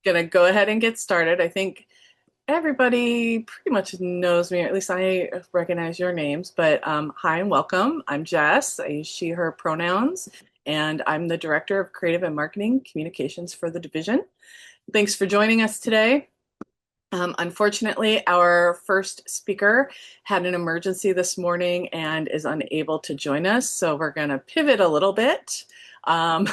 gonna go ahead and get started. I think everybody pretty much knows me, or at least I recognize your names. But hi and welcome. I'm Jess. I use she, her pronouns, and I'm the Director of Creative and Marketing Communications for the division. Thanks for joining us today. Unfortunately, our first speaker had an emergency this morning and is unable to join us, so we're going to pivot a little bit. Um,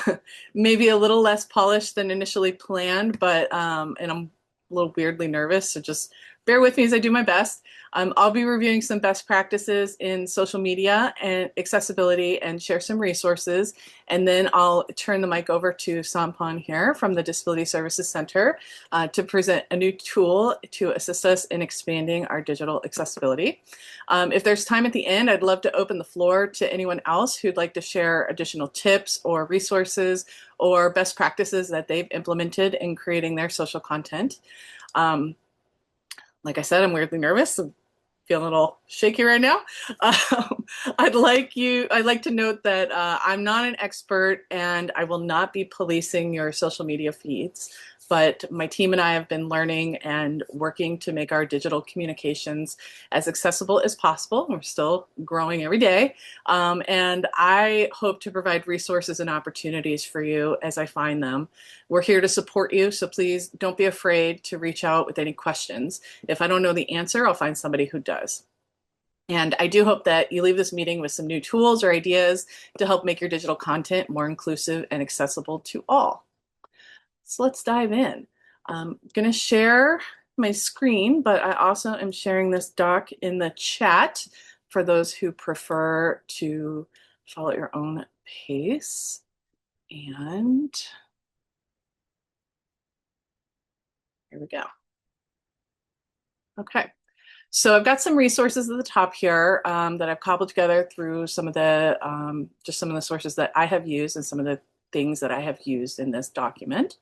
Maybe a little less polished than initially planned, but and I'm a little weirdly nervous, so just bear with me as I do my best. I'll be reviewing some best practices in social media and accessibility and share some resources. And then I'll turn the mic over to Sampan here from the Disability Services Center to present a new tool to assist us in expanding our digital accessibility. If there's time at the end, I'd love to open the floor to anyone else who'd like to share additional tips or resources or best practices that they've implemented in creating their social content. Like I said, I'm weirdly nervous. I'm feeling a little shaky right now. I'd like to note that I'm not an expert and I will not be policing your social media feeds, but my team and I have been learning and working to make our digital communications as accessible as possible. We're still growing every day. And I hope to provide resources and opportunities for you as I find them. We're here to support you, so please don't be afraid to reach out with any questions. If I don't know the answer, I'll find somebody who does. And I do hope that you leave this meeting with some new tools or ideas to help make your digital content more inclusive and accessible to all. So let's dive in. I'm going to share my screen, but I also am sharing this doc in the chat for those who prefer to follow at your own pace. And here we go. Okay. So I've got some resources at the top here that I've cobbled together through some of the just some of the sources that I have used and some of the things that I have used in this document.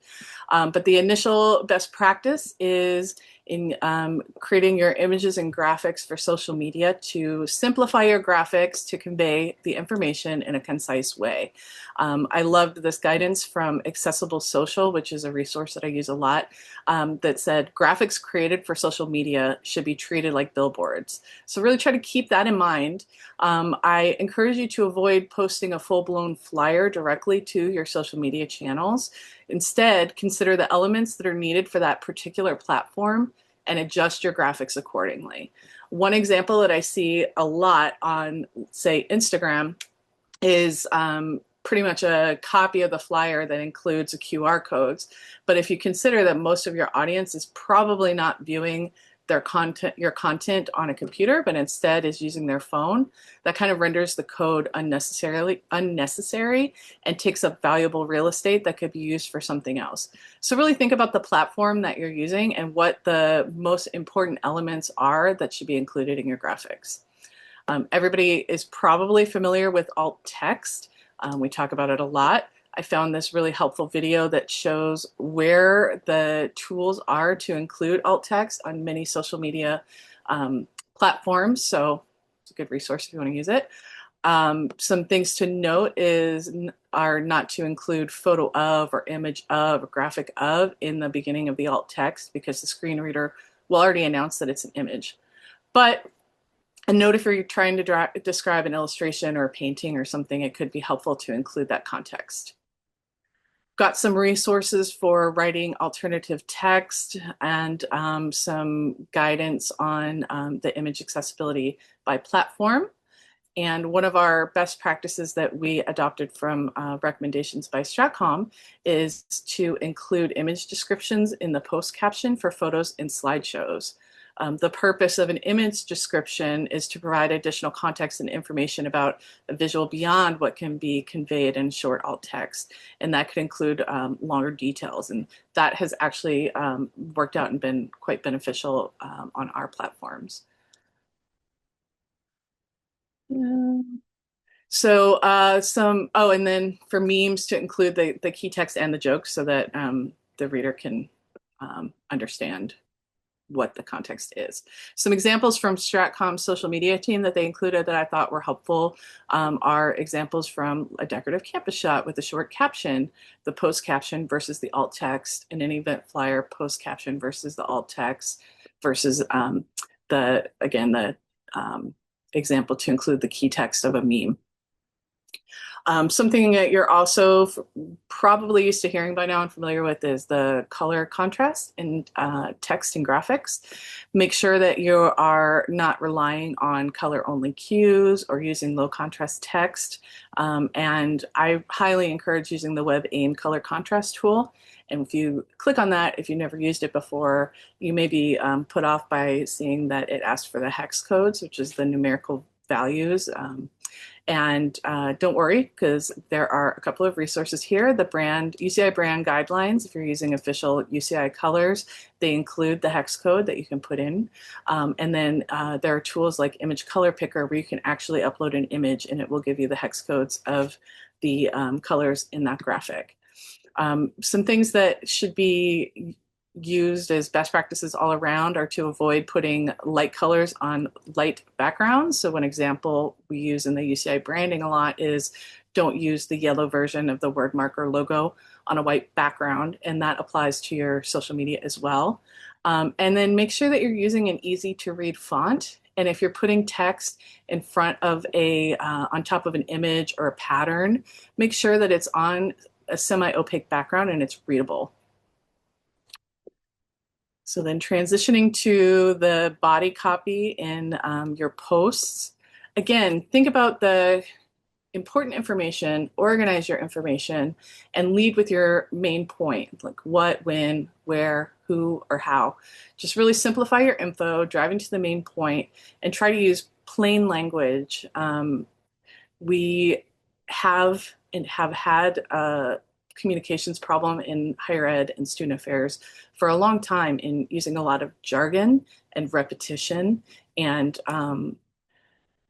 But the initial best practice is in creating your images and graphics for social media to simplify your graphics to convey the information in a concise way. I loved this guidance from Accessible Social, which is a resource that I use a lot, that said graphics created for social media should be treated like billboards. So really try to keep that in mind. I encourage you to avoid posting a full-blown flyer directly to your social media channels. Instead, consider the elements that are needed for that particular platform and adjust your graphics accordingly. One example that I see a lot on, say, Instagram is pretty much a copy of the flyer that includes the QR codes. But if you consider that most of your audience is probably not viewing your content on a computer, but instead is using their phone, that kind of renders the code unnecessary and takes up valuable real estate that could be used for something else. So really think about the platform that you're using and what the most important elements are that should be included in your graphics. Everybody is probably familiar with alt text. We talk about it a lot. I found this really helpful video that shows where the tools are to include alt text on many social media platforms. So it's a good resource if you want to use it. Some things to note are not to include photo of or image of or graphic of in the beginning of the alt text because the screen reader will already announce that it's an image. But a note if you're trying to describe an illustration or a painting or something, it could be helpful to include that context. Got some resources for writing alternative text and some guidance on the image accessibility by platform. And one of our best practices that we adopted from recommendations by Stratcom is to include image descriptions in the post caption for photos and slideshows. The purpose of an image description is to provide additional context and information about a visual beyond what can be conveyed in short alt text. And that could include longer details. And that has actually worked out and been quite beneficial on our platforms. Yeah. So and then for memes to include the key text and the jokes so that the reader can understand what the context is. Some examples from Stratcom's social media team that they included that I thought were helpful are examples from a decorative campus shot with a short caption, the post caption versus the alt text, and an event flyer post caption versus the alt text versus the example to include the key text of a meme. Something that you're also probably used to hearing by now and familiar with is the color contrast in text and graphics. Make sure that you are not relying on color only cues or using low contrast text. And I highly encourage using the WebAIM color contrast tool. And if you click on that, if you've never used it before, you may be put off by seeing that it asks for the hex codes, which is the numerical values. And don't worry, because there are a couple of resources here. The UCI brand guidelines, if you're using official UCI colors, they include the hex code that you can put in. And then there are tools like Image Color Picker where you can actually upload an image and it will give you the hex codes of the colors in that graphic. Some things that should be used as best practices all around are to avoid putting light colors on light backgrounds. So one example we use in the UCI branding a lot is don't use the yellow version of the word marker logo on a white background, and that applies to your social media as well. And then make sure that you're using an easy to read font. And if you're putting text in front of on top of an image or a pattern, make sure that it's on a semi-opaque background and it's readable. So then transitioning to the body copy in your posts. Again, think about the important information, organize your information, and lead with your main point, like what, when, where, who, or how. Just really simplify your info, driving to the main point, and try to use plain language. We have had communications problem in higher ed and student affairs for a long time in using a lot of jargon and repetition and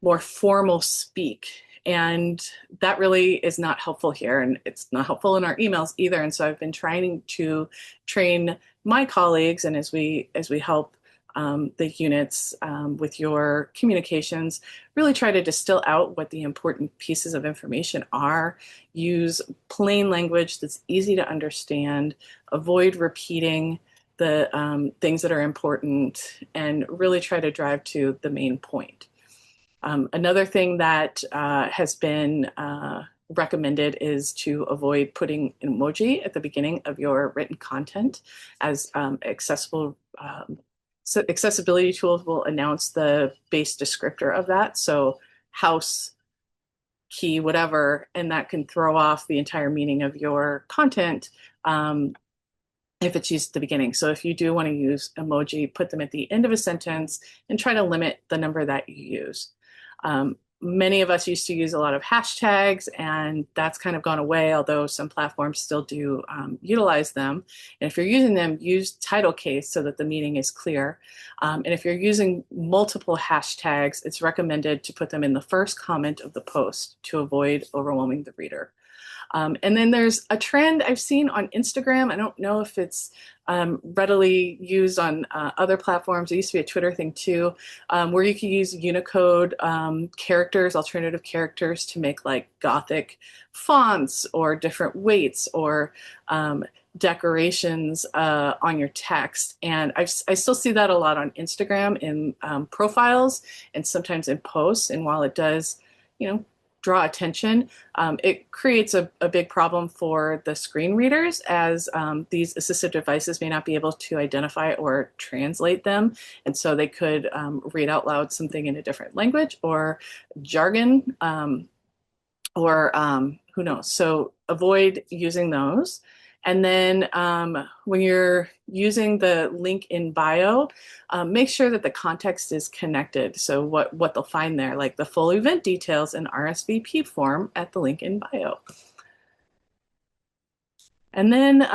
more formal speak. And that really is not helpful here. And it's not helpful in our emails either. And so I've been trying to train my colleagues, and as we help the units with your communications, really try to distill out what the important pieces of information are, use plain language that's easy to understand, avoid repeating the things that are important, and really try to drive to the main point. Another thing that has been recommended is to avoid putting an emoji at the beginning of your written content, as accessibility tools will announce the base descriptor of that. So house, key, whatever, and that can throw off the entire meaning of your content if it's used at the beginning. So if you do want to use emoji, put them at the end of a sentence and try to limit the number that you use. Many of us used to use a lot of hashtags, and that's kind of gone away, although some platforms still do utilize them. And if you're using them, use title case so that the meaning is clear. And if you're using multiple hashtags, it's recommended to put them in the first comment of the post to avoid overwhelming the reader. And then there's a trend I've seen on Instagram. I don't know if it's readily used on other platforms. It used to be a Twitter thing too, where you can use Unicode characters, alternative characters to make like Gothic fonts or different weights or decorations on your text. And I still see that a lot on Instagram in profiles and sometimes in posts. And while it does, draw attention, it creates a big problem for the screen readers, as these assistive devices may not be able to identify or translate them. And so they could read out loud something in a different language or jargon or who knows. So avoid using those. And then when you're using the link in bio, make sure that the context is connected. So what they'll find there, like the full event details and RSVP form at the link in bio. And then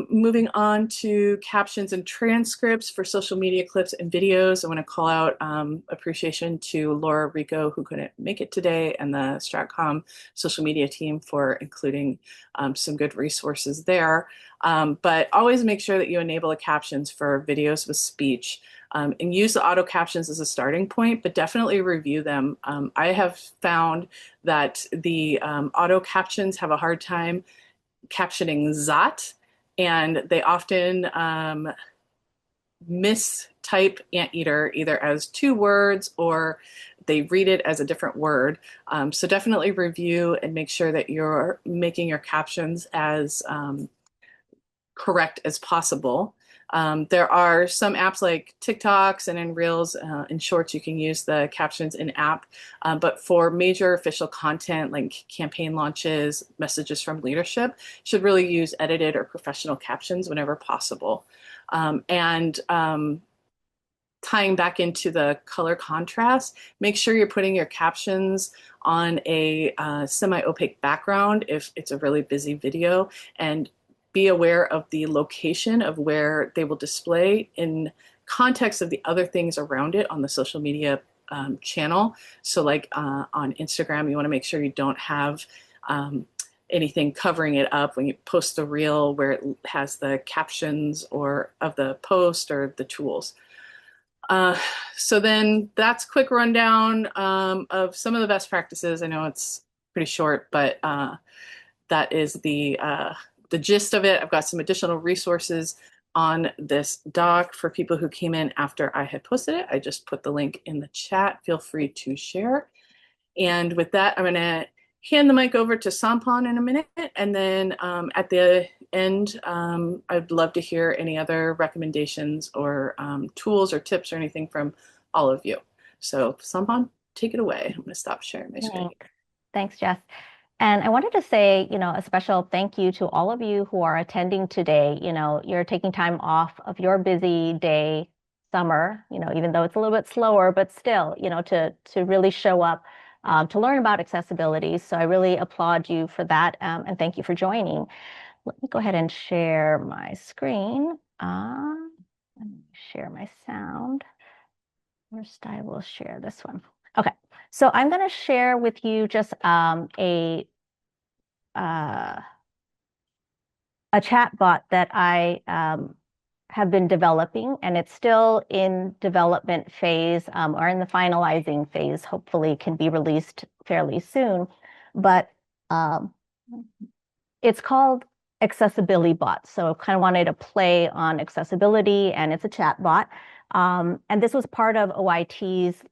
moving on to captions and transcripts for social media clips and videos. I want to call out appreciation to Laura Rico, who couldn't make it today, and the Stratcom social media team for including some good resources there. But always make sure that you enable the captions for videos with speech. and use the auto captions as a starting point, but definitely review them. I have found that the auto captions have a hard time captioning Zot, and they often mistype anteater either as two words or they read it as a different word. So definitely review and make sure that you're making your captions as correct as possible. There are some apps like TikToks and in Reels and Shorts, you can use the captions in app. But for major official content like campaign launches, messages from leadership, should really use edited or professional captions whenever possible. And tying back into the color contrast, make sure you're putting your captions on a semi-opaque background if it's a really busy video, and be aware of the location of where they will display in context of the other things around it on the social media channel. So like on Instagram, you want to make sure you don't have anything covering it up when you post the reel where it has the captions or of the post or the tools. So then that's a quick rundown of some of the best practices. I know it's pretty short, but that is the gist of it. I've got some additional resources on this doc for people who came in after I had posted it. I just put the link in the chat. Feel free to share. And with that, I'm going to hand the mic over to Sampan in a minute. And then at the end, I'd love to hear any other recommendations or tools or tips or anything from all of you. So Sampan, take it away. I'm going to stop sharing my screen. Thanks, Jess. And I wanted to say, a special thank you to all of you who are attending today. You're taking time off of your busy day, summer, even though it's a little bit slower, but still, to really show up to learn about accessibility. So I really applaud you for that, and thank you for joining. Let me go ahead and share my screen. Let me share my sound. First, I will share this one. Okay, so I'm going to share with you just a chat bot that I have been developing, and it's still in development phase or in the finalizing phase. Hopefully, can be released fairly soon. But it's called Accessibility Bot. So I kind of wanted to play on accessibility, and it's a chat bot. And this was part of OIT's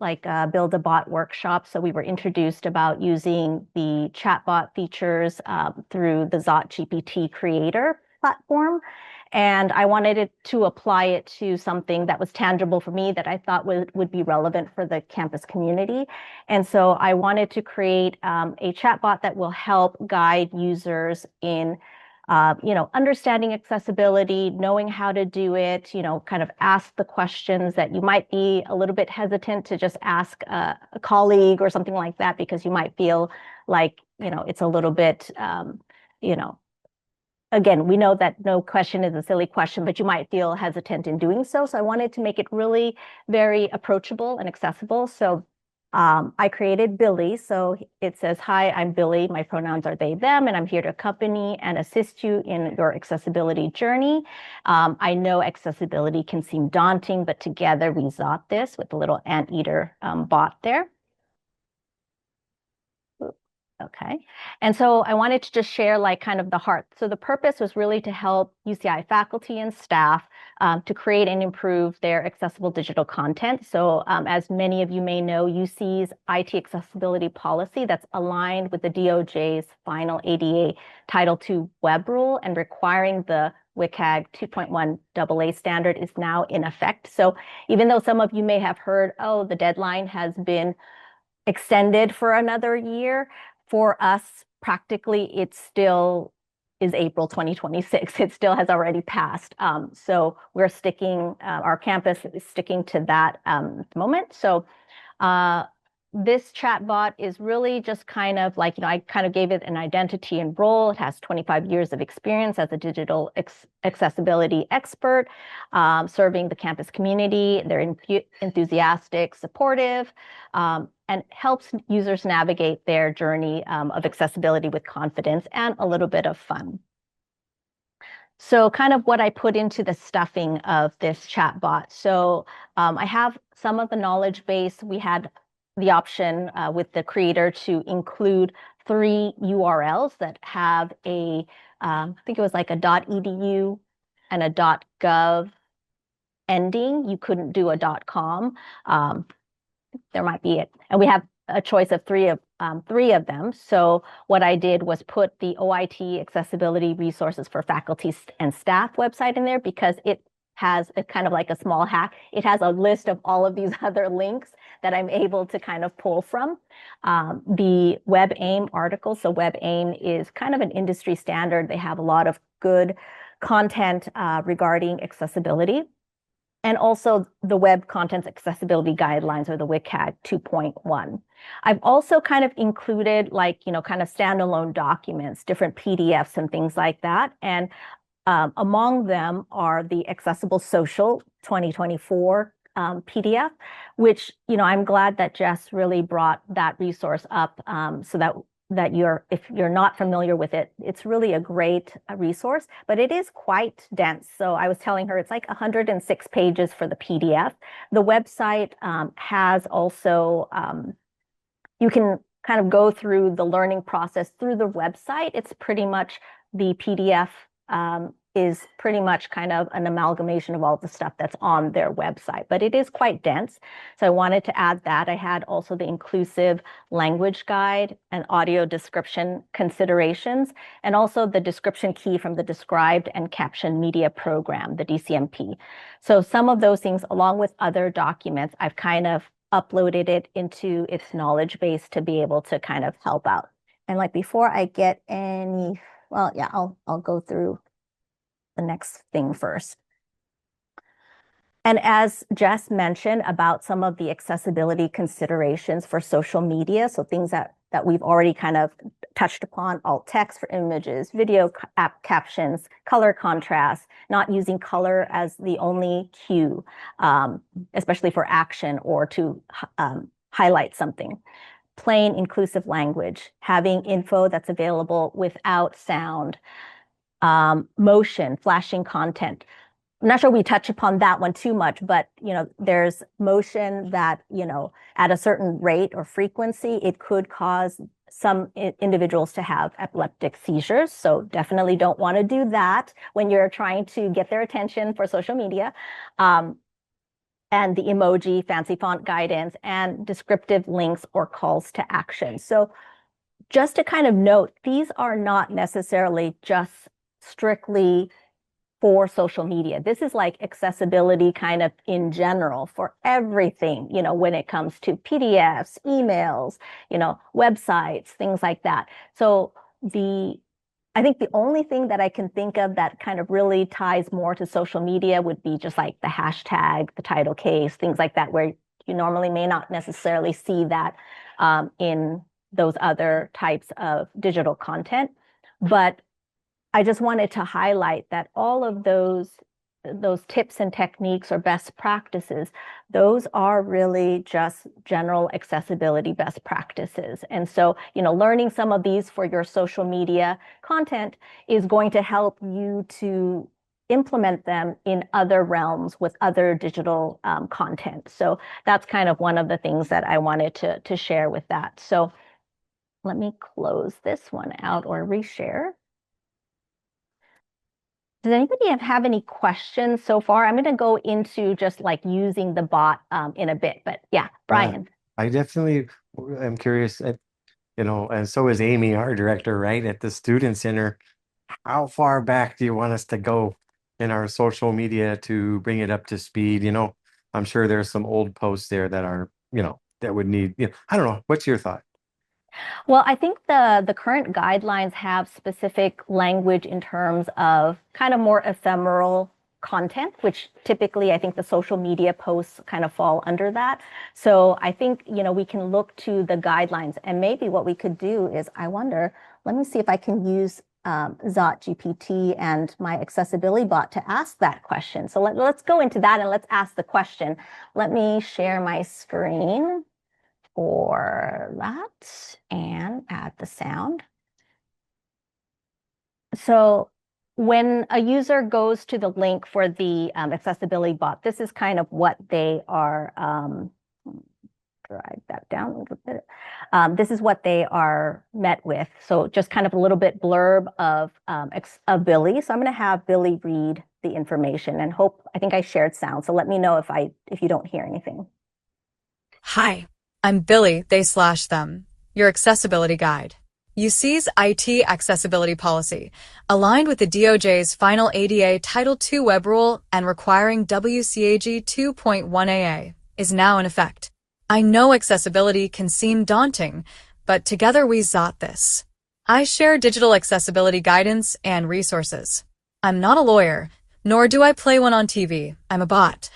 Build a Bot workshop. So we were introduced about using the chatbot features through the Zot GPT creator platform. And I wanted to apply it to something that was tangible for me that I thought would be relevant for the campus community. And so I wanted to create a chatbot that will help guide users in understanding accessibility, knowing how to do it, kind of ask the questions that you might be a little bit hesitant to just ask a colleague or something like that, because you might feel like, it's a little bit, again, we know that no question is a silly question, but you might feel hesitant in doing so. So I wanted to make it really very approachable and accessible. So I created Billy. So it says, "Hi, I'm Billy. My pronouns are they, them, and I'm here to accompany and assist you in your accessibility journey. I know accessibility can seem daunting, but together we Zot this," with a little anteater bot there. Okay. And so I wanted to just share kind of the heart. So the purpose was really to help UCI faculty and staff to create and improve their accessible digital content. So as many of you may know, UC's IT accessibility policy that's aligned with the DOJ's final ADA Title II web rule and requiring the WCAG 2.1 AA standard is now in effect. So even though some of you may have heard, oh, the deadline has been extended for another year, for us, practically, it still is April 2026. It still has already passed. So we're sticking, our campus is sticking to that at the moment. So this chatbot is really just kind of I kind of gave it an identity and role. It has 25 years of experience as a digital accessibility expert, serving the campus community. They're enthusiastic, supportive, and helps users navigate their journey of accessibility with confidence and a little bit of fun. So kind of what I put into the stuffing of this chatbot. So I have some of the knowledge base. We had the option with the creator to include 3 URLs that have I think it was like a .edu and a .gov ending. You couldn't do a .com. Um, there might be it. And we have a choice of three of them. So what I did was put the OIT accessibility resources for faculty and staff website in there because it has a kind of like a small hack. It has a list of all of these other links that I'm able to kind of pull from. The WebAIM article. So WebAIM is kind of an industry standard. They have a lot of good content regarding accessibility. And also the Web Contents Accessibility Guidelines, or the WCAG 2.1. I've also kind of included like, kind of standalone documents, different PDFs and things like that. And among them are the Accessible Social 2024 PDF, which, I'm glad that Jess really brought that resource up so that if you're not familiar with it, it's really a great resource, but it is quite dense. So I was telling her it's like 106 pages for the PDF. The website has also, you can kind of go through the learning process through the website. It's pretty much the PDF is pretty much kind of an amalgamation of all the stuff that's on their website, but it is quite dense. So I wanted to add that. I had also the inclusive language guide and audio description considerations, and also the description key from the Described and Captioned Media Program, the DCMP. So some of those things, along with other documents, I've kind of uploaded it into its knowledge base to be able to kind of help out. And like before I get any, well, yeah, I'll go through the next thing first. And as Jess mentioned about some of the accessibility considerations for social media, so things that we've already kind of touched upon, alt text for images, video app captions, color contrast, not using color as the only cue, especially for action or to highlight something. Plain inclusive language, having info that's available without sound, motion, flashing content. I'm not sure we touch upon that one too much, but there's motion that, at a certain rate or frequency, it could cause some individuals to have epileptic seizures. So definitely don't want to do that when you're trying to get their attention for social media. And the emoji, fancy font guidance, and descriptive links or calls to action. So just to kind of note, these are not necessarily just strictly for social media. This is like accessibility kind of in general for everything, when it comes to PDFs, emails, websites, things like that. So I think the only thing that I can think of that kind of really ties more to social media would be just like the hashtag, the title case, things like that, where you normally may not necessarily see that in those other types of digital content. But I just wanted to highlight that all of those tips and techniques or best practices, those are really just general accessibility best practices. And so, learning some of these for your social media content is going to help you to implement them in other realms with other digital content. So that's kind of one of the things that I wanted to share with that. So let me close this one out or reshare. Does anybody have any questions so far? I'm going to go into just like using the bot in a bit, but yeah, Brian. I definitely am curious, and so is Amy, our director, right, at the Student Center. How far back do you want us to go in our social media to bring it up to speed? I'm sure there's some old posts there that are, that would need, I don't know. What's your thought? Well, I think the current guidelines have specific language in terms of kind of more ephemeral content, which typically I think the social media posts kind of fall under that. So I think, we can look to the guidelines, and maybe what we could do is, I wonder, let me see if I can use Zot GPT and my accessibility bot to ask that question. So let's go into that and let's ask the question. Let me share my screen for that and add the sound. So when a user goes to the link for the accessibility bot, this is kind of what they are, drag that down a little bit. This is what they are met with. So just kind of a little bit blurb of Billy. So I'm going to have Billy read the information and I think I shared sound. So let me know if you don't hear anything. Hi, I'm Billy, they/them, your accessibility guide. UC's IT accessibility policy, aligned with the DOJ's final ADA Title II web rule and requiring WCAG 2.1AA, is now in effect. I know accessibility can seem daunting, but together we zot this. I share digital accessibility guidance and resources. I'm not a lawyer, nor do I play one on TV. I'm a bot.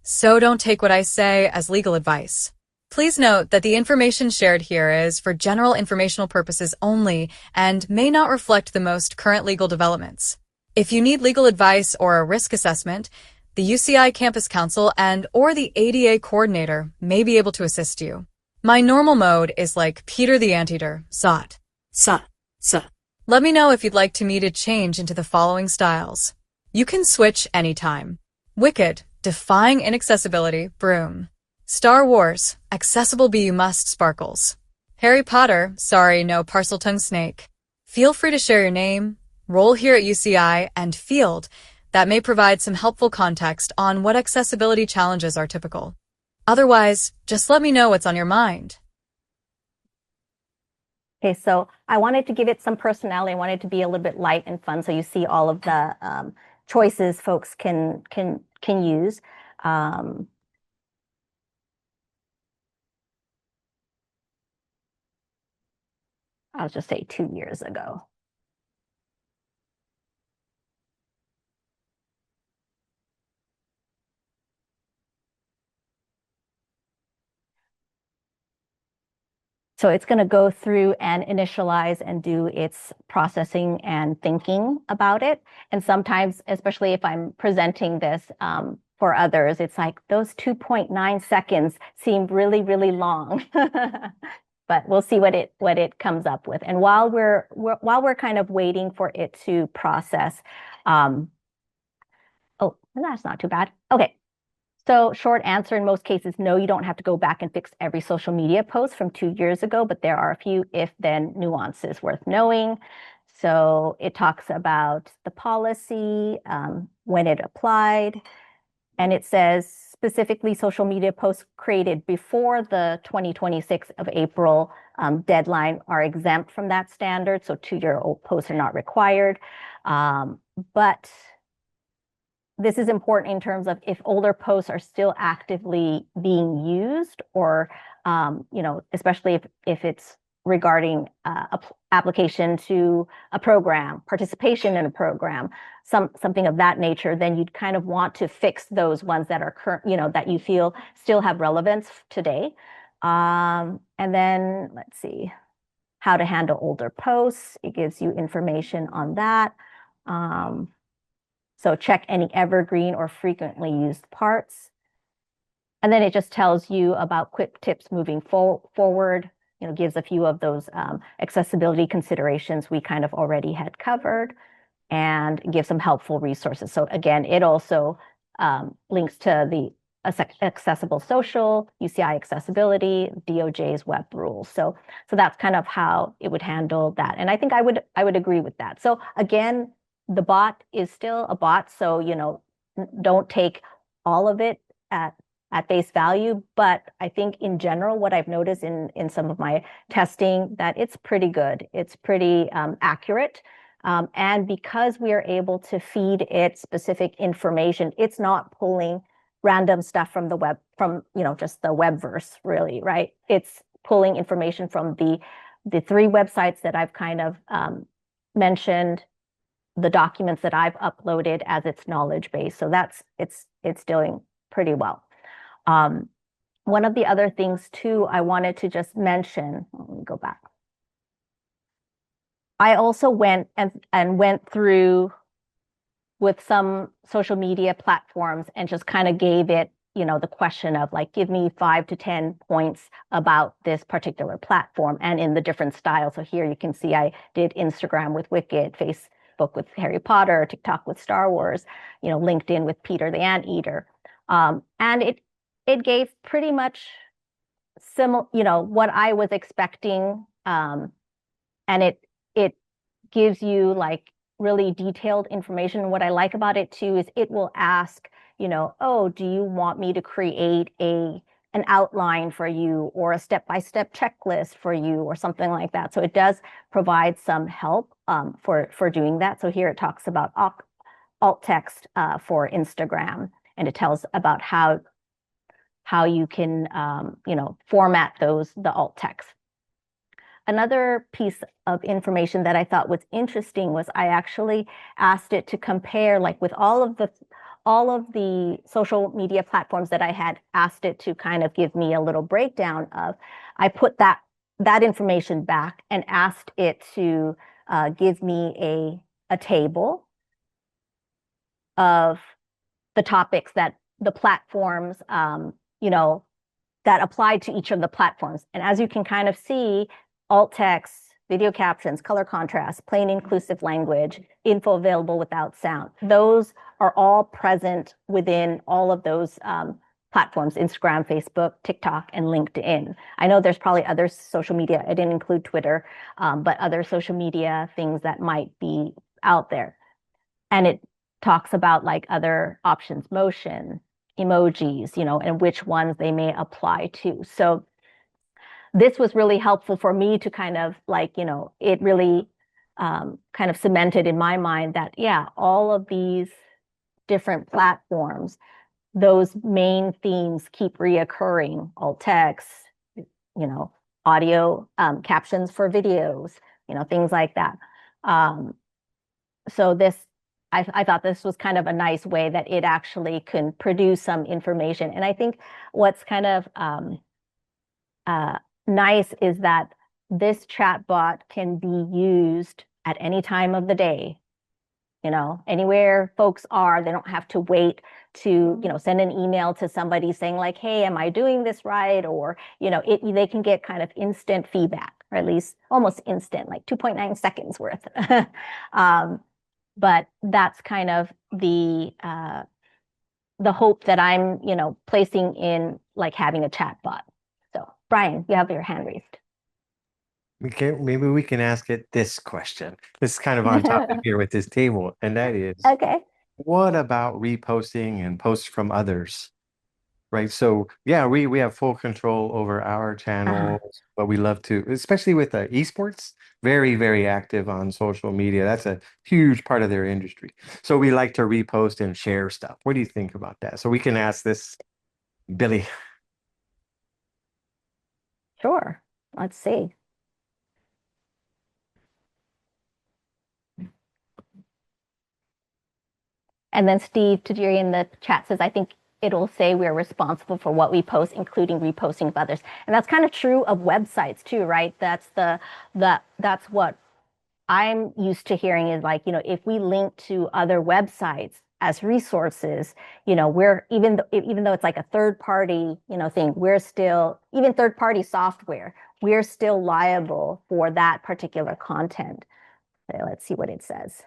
So don't take what I say as legal advice. Please note that the information shared here is for general informational purposes only and may not reflect the most current legal developments. If you need legal advice or a risk assessment, the UCI Campus Council or the ADA coordinator may be able to assist you. My normal mode is like Peter the Anteater, zot, zot, zot. Let me know if you'd like me to change into the following styles. You can switch anytime. Wicked, defying inaccessibility, broom. Star Wars, accessible be you must, sparkles. Harry Potter, sorry, no parcel-tongued snake. Feel free to share your name, role here at UCI, and field that may provide some helpful context on what accessibility challenges are typical. Otherwise, just let me know what's on your mind. Okay, so I wanted to give it some personality. I wanted it to be a little bit light and fun, so you see all of the choices folks can use. I'll just say 2 years ago. So it's going to go through and initialize and do its processing and thinking about it. And sometimes, especially if I'm presenting this for others, it's like those 2.9 seconds seem really, really long. But we'll see what it comes up with. And while we're kind of waiting for it to process, oh, that's not too bad. Okay. So short answer in most cases, no, you don't have to go back and fix every social media post from 2 years ago, but there are a few if-then nuances worth knowing. So it talks about the policy, when it applied, and it says specifically social media posts created before the 2026 of April deadline are exempt from that standard. So 2-year-old posts are not required. But this is important in terms of if older posts are still actively being used or, especially if it's regarding application to a program, participation in a program, something of that nature, then you'd kind of want to fix those ones that are current, that you feel still have relevance today. And then let's see, how to handle older posts. It gives you information on that. So check any evergreen or frequently used parts. And then it just tells you about quick tips moving forward, gives a few of those accessibility considerations we kind of already had covered and gives some helpful resources. So again, it also links to the Accessible Social, UCI Accessibility, DOJ's web rules. So that's kind of how it would handle that. And I think I would agree with that. So again, the bot is still a bot, so don't take all of it at face value. But I think in general, what I've noticed in some of my testing, that it's pretty good. It's pretty accurate. And because we are able to feed it specific information, it's not pulling random stuff from the web, from just the webverse, really, right? It's pulling information from the 3 websites that I've kind of mentioned, the documents that I've uploaded as its knowledge base. So it's doing pretty well. One of the other things too, I wanted to just mention, let me go back. I also went through with some social media platforms and just kind of gave it, the question of like, give me 5 to 10 points about this particular platform and in the different styles. So here you can see I did Instagram with Wicked, Facebook with Harry Potter, TikTok with Star Wars, LinkedIn with Peter the Anteater. And it gave pretty much similar, what I was expecting. And it gives you like really detailed information. What I like about it too is it will ask, oh, do you want me to create an outline for you or a step-by-step checklist for you or something like that. So it does provide some help for doing that. So here it talks about alt text for Instagram, and it tells about how you can format the alt text. Another piece of information that I thought was interesting was I actually asked it to compare, like with all of the social media platforms that I had asked it to kind of give me a little breakdown of. I put that information back and asked it to give me a table of the topics that the platforms, that applied to each of the platforms. And as you can kind of see, alt text, video captions, color contrast, plain inclusive language, info available without sound. Those are all present within all of those platforms, Instagram, Facebook, TikTok, and LinkedIn. I know there's probably other social media, I didn't include Twitter, but other social media things that might be out there. And it talks about like other options, motion, emojis, and which ones they may apply to. So this was really helpful for me to kind of like, it really kind of cemented in my mind that, yeah, all of these different platforms, those main themes keep reoccurring: alt text, audio, captions for videos, things like that. So I thought this was kind of a nice way that it actually can produce some information. And I think what's kind of nice is that this chatbot can be used at any time of the day. Anywhere folks are, they don't have to wait to, send an email to somebody saying like, hey, am I doing this right? Or, they can get kind of instant feedback, or at least almost instant, like 2.9 seconds worth. But that's kind of the hope that I'm, placing in like having a chatbot. So Brian, you have your hand raised. Maybe we can ask it this question. This is kind of on topic here with this table, and that is, Okay. what about reposting and posts from others? Right. So yeah, we have full control over our channels, but we love to, especially with esports, very, very active on social media. That's a huge part of their industry. So we like to repost and share stuff. What do you think about that? So we can ask this, Billy. Sure. Let's see. And then Steve Tajiri in the chat says, I think it'll say we're responsible for what we post, including reposting of others. And that's kind of true of websites too, right? That's what I'm used to hearing is like, if we link to other websites as resources, we're even though it's like a third party, thing, we're still, even third party software, we're still liable for that particular content. So let's see what it says.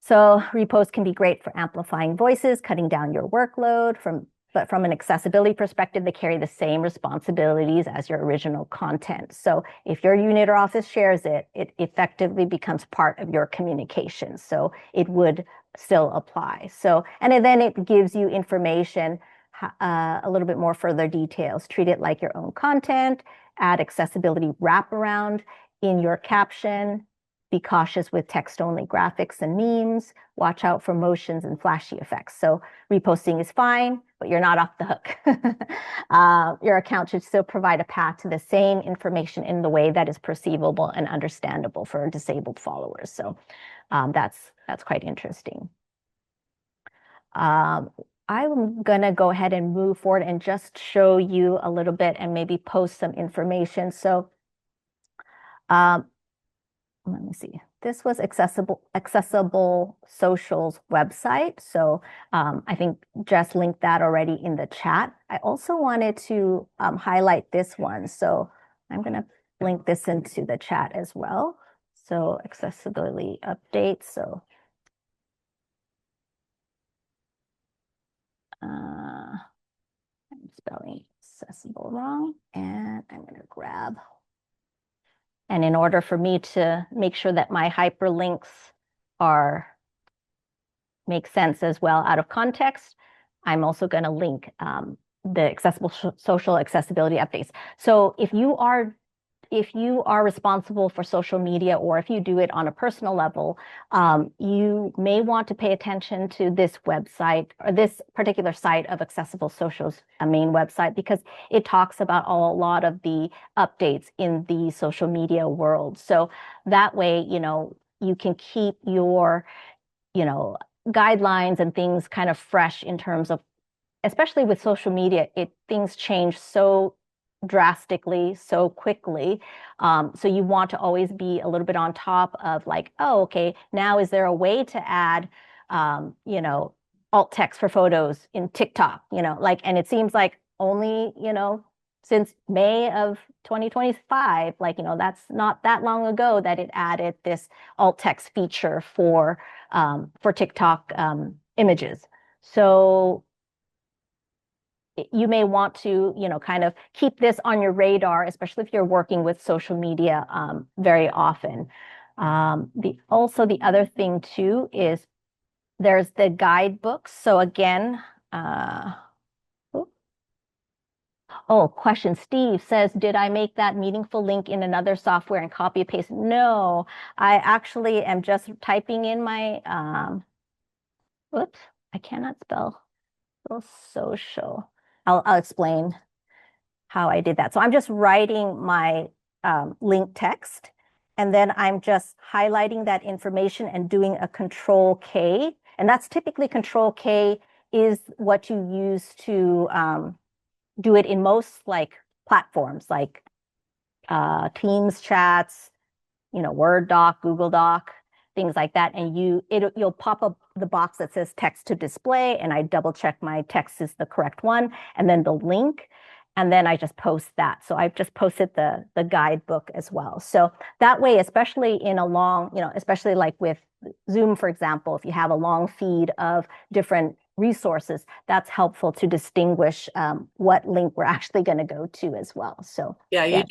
So reposts can be great for amplifying voices, cutting down your workload, but from an accessibility perspective, they carry the same responsibilities as your original content. So if your unit or office shares it, it effectively becomes part of your communication. So it would still apply. So, and then it gives you information, a little bit more further details. Treat it like your own content, add accessibility wraparound in your caption. Be cautious with text-only graphics and memes. Watch out for motions and flashy effects. So reposting is fine, but you're not off the hook. Your account should still provide a path to the same information in the way that is perceivable and understandable for disabled followers. So that's quite interesting. I'm going to go ahead and move forward and just show you a little bit and maybe post some information. So let me see. This was Accessible Social's website. So I think Jess linked that already in the chat. I also wanted to highlight this one. So I'm going to link this into the chat as well. So accessibility updates. So I'm spelling accessible wrong, and I'm going to grab. And in order for me to make sure that my hyperlinks make sense as well out of context, I'm also going to link the accessible social accessibility updates. So if you are responsible for social media, or if you do it on a personal level, you may want to pay attention to this website, or this particular site of Accessible Social's main website, because it talks about a lot of the updates in the social media world. So that way, you can keep your, guidelines and things kind of fresh in terms of, especially with social media, things change so drastically, so quickly. So you want to always be a little bit on top of like, oh, okay, now is there a way to add, alt text for photos in TikTok, and it seems like only, since May of 2025, that's not that long ago that it added this alt text feature for TikTok images. So you may want to, kind of keep this on your radar, especially if you're working with social media very often. Also, the other thing too is there's the guidebooks. So again, question. Steve says, did I make that meaningful link in another software and copy and paste? No, I actually am just typing in my, I cannot spell social. I'll explain how I did that. So I'm just writing my link text, and then I'm just highlighting that information and doing a Control K. And that's typically Control K is what you use to do it in most platforms like Teams chats, Word doc, Google Doc, things like that. And you'll pop up the box that says text to display, and I double check my text is the correct one, and then the link, and then I just post that. So I've just posted the guidebook as well. So that way, especially in a long, especially like with Zoom, for example, if you have a long feed of different resources, that's helpful to distinguish what link we're actually going to go to as well. So yeah, you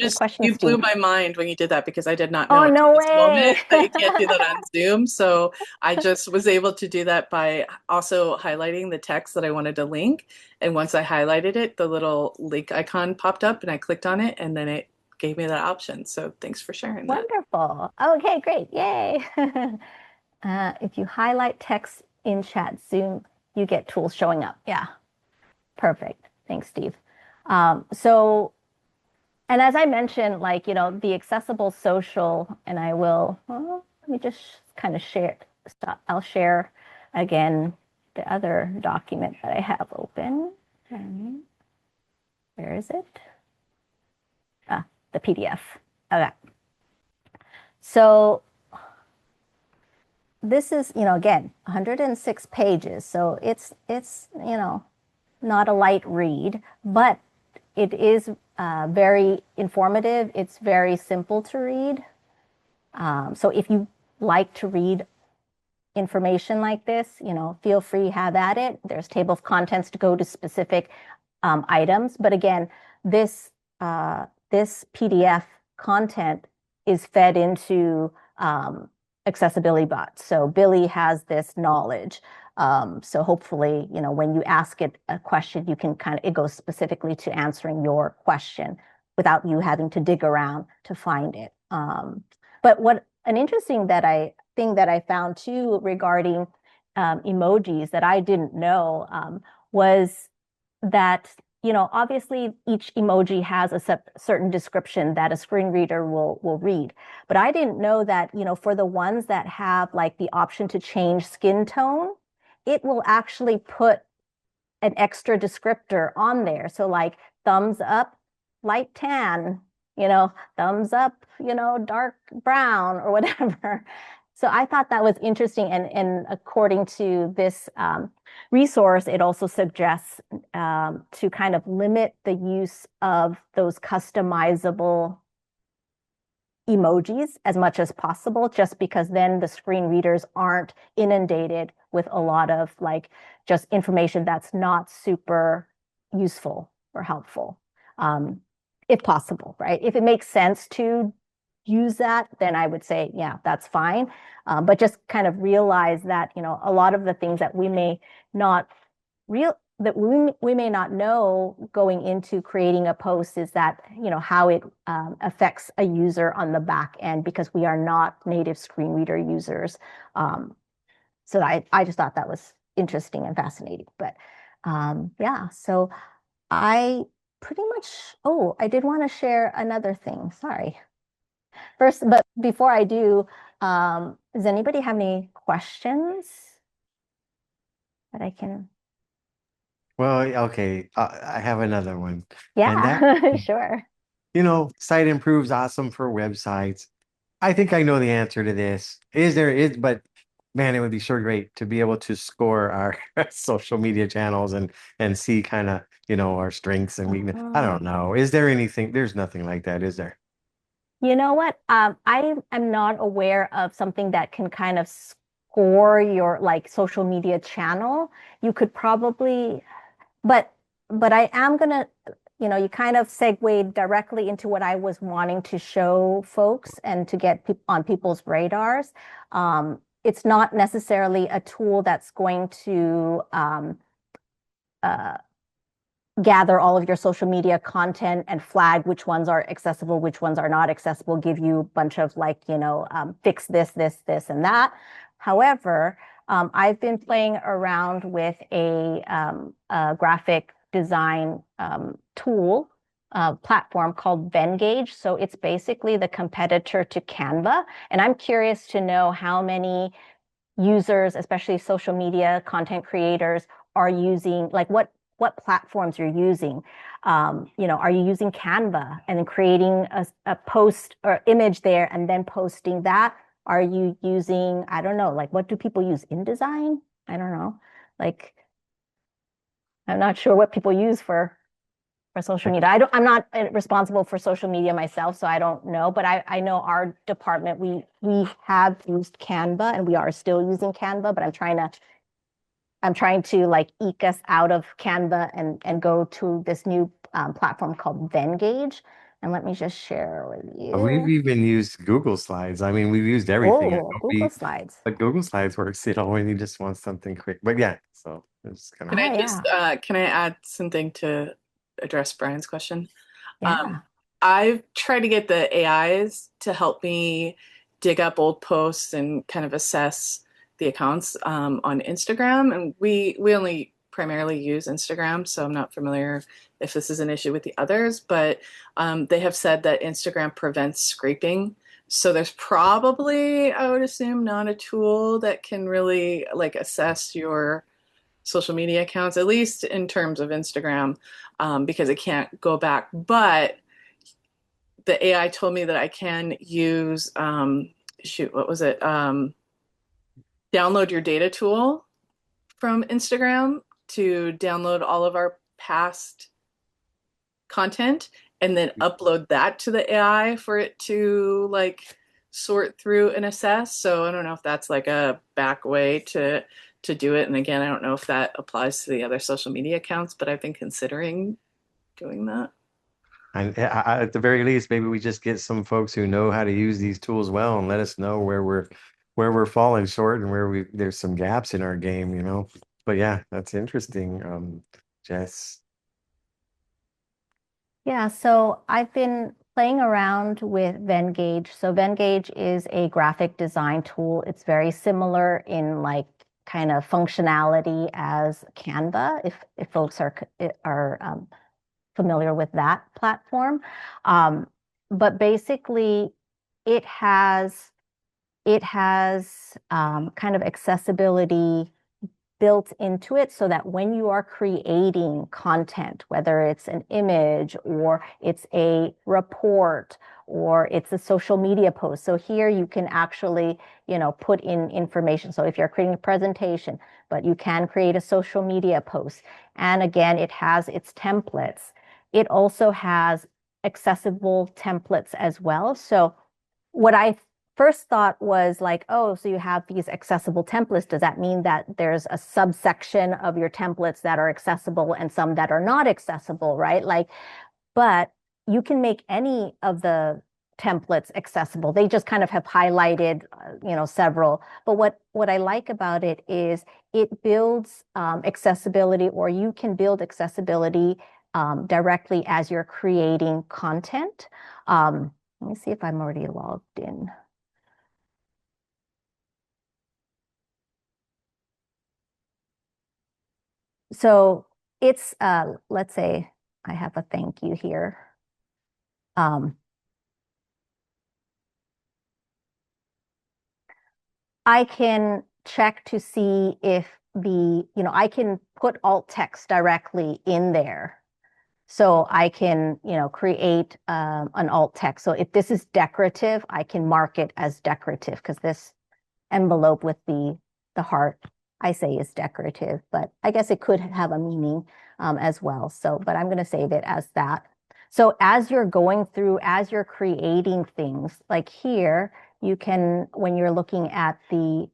blew my mind when you did that, because I did not know no this way moment that you can't do that on Zoom. So I just was able to do that by also highlighting the text that I wanted to link. And once I highlighted it, the little link icon popped up and I clicked on it, and then it gave me that option. So thanks for sharing that. Wonderful. Okay, great. Yay. If you highlight text in chat, Zoom, you get tools showing up. Yeah, perfect. Thanks, Steve. So, and as I mentioned, the accessible social, and I will, let me just kind of share, I'll share again the other document that I have open. Where is it? The PDF. Okay. So this is, again, 106 pages. So it's not a light read, but it is very informative. It's very simple to read. So if you like to read information like this, feel free to have at it. There's table of contents to go to specific items. But again, this PDF content is fed into Accessibility Bot. So Billy has this knowledge. So hopefully, when you ask it a question, you can it goes specifically to answering your question without you having to dig around to find it. But an interesting thing that I found too regarding emojis that I didn't know was that, obviously each emoji has a certain description that a screen reader will read. But I didn't know that, for the ones that have the option to change skin tone, it will actually put an extra descriptor on there. So thumbs up, light tan, thumbs up, dark brown or whatever. So I thought that was interesting. And according to this resource, it also suggests to kind of limit the use of those customizable emojis as much as possible, just because then the screen readers aren't inundated with a lot of like just information that's not super useful or helpful, if possible, right? If it makes sense to use that, then I would say, yeah, that's fine. But just kind of realize that, a lot of the things that we may not we may not know going into creating a post is that, how it affects a user on the back end, because we are not native screen reader users. So I just thought that was interesting and fascinating. But yeah, so I pretty much, oh, I did want to share another thing. Sorry. First, but before I do, does anybody have any questions that I can? Well, okay, I have another one. And that, Yeah, sure. site improves awesome for websites. I think I know the answer to this. But man, it would be sure great to be able to score our social media channels and see kind of, our strengths and weakness. I don't know. Is there anything? There's nothing like that, is there? You know what? I am not aware of something that can kind of score your like social media channel. You could probably, but I am gonna, you kind of segued directly into what I was wanting to show folks and to get on people's radars. It's not necessarily a tool that's going to uh, gather all of your social media content and flag which ones are accessible, which ones are not accessible, give you a bunch of like, fix this, and that. However, I've been playing around with a graphic design tool platform called Venngage. So it's basically the competitor to Canva. And I'm curious to know how many users, especially social media content creators, are using, like what platforms you're using. Are you using Canva and then creating a post or image there and then posting that? Are you using, I don't know, like what do people use? InDesign? I don't know. Like, I'm not sure what people use for social media. I'm not responsible for social media myself, so I don't know. But I know our department, we have used Canva and we are still using Canva, but I'm trying to like eke us out of Canva and go to this new platform called Venngage. And let me just share with We've you. even used Google Slides. I mean, we've used everything. Oh, Google Slides. But Google Slides works, when you just want something quick. But yeah, so it's kind Can of. I Oh, just yeah. can I add something to address Brian's question? Um, Yeah. I've tried to get the AIs to help me dig up old posts and kind of assess the accounts on Instagram, and we only primarily use Instagram, so I'm not familiar if this is an issue with the others, but they have said that Instagram prevents scraping. So there's probably, I would assume, not a tool that can really like assess your social media accounts, at least in terms of Instagram, because it can't go back. But the AI told me that I can use, shoot, what was it? Download your data tool from Instagram to download all of our past content and then upload that to the AI for it to like sort through and assess. So I don't know if that's like a back way to do it. And again, I don't know if that applies to the other social media accounts, but I've been considering doing that. And at the very least, maybe we just get some folks who know how to use these tools well and let us know where we're falling short and where there's some gaps in our game. But yeah, that's interesting, Jess. Yeah, so I've been playing around with Venngage. So Venngage is a graphic design tool. It's very similar in like kind of functionality as Canva, if folks are familiar with that platform. But basically, it has kind of accessibility built into it so that when you are creating content, whether it's an image or it's a report or it's a social media post. So here you can actually, put in information. So if you're creating a presentation, but you can create a social media post. And again, it has its templates. It also has accessible templates as well. So what I first thought was like, oh, so you have these accessible templates. Does that mean that there's a subsection of your templates that are accessible and some that are not accessible, right? Like, but you can make any of the templates accessible. They just kind of have highlighted, several. But what I like about it is it builds accessibility, or you can build accessibility directly as you're creating content. Let me see if I'm already logged in. So it's, let's say I have a thank you here. I can check to see if I can put alt text directly in there. So I can, create an alt text. So if this is decorative, I can mark it as decorative, because this envelope with the heart, I say is decorative, but I guess it could have a meaning as well. So, but I'm going to save it as that. So as you're going through, as you're creating things, like here, you can, when you're looking at the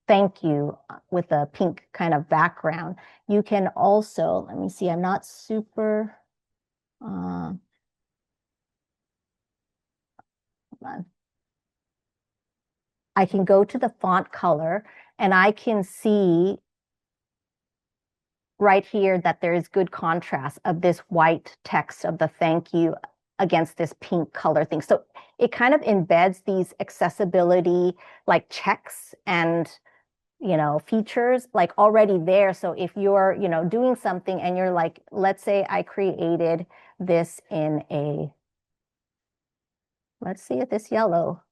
thank you with a pink kind of background, you can also, let me see, I'm not super, hold on. I can go to the font color and I can see right here that there is good contrast of this white text of the thank you against this pink color thing. So it kind of embeds these accessibility like checks and features like already there. So if you're doing something and you're like, let's say I created this in let's see if this yellow.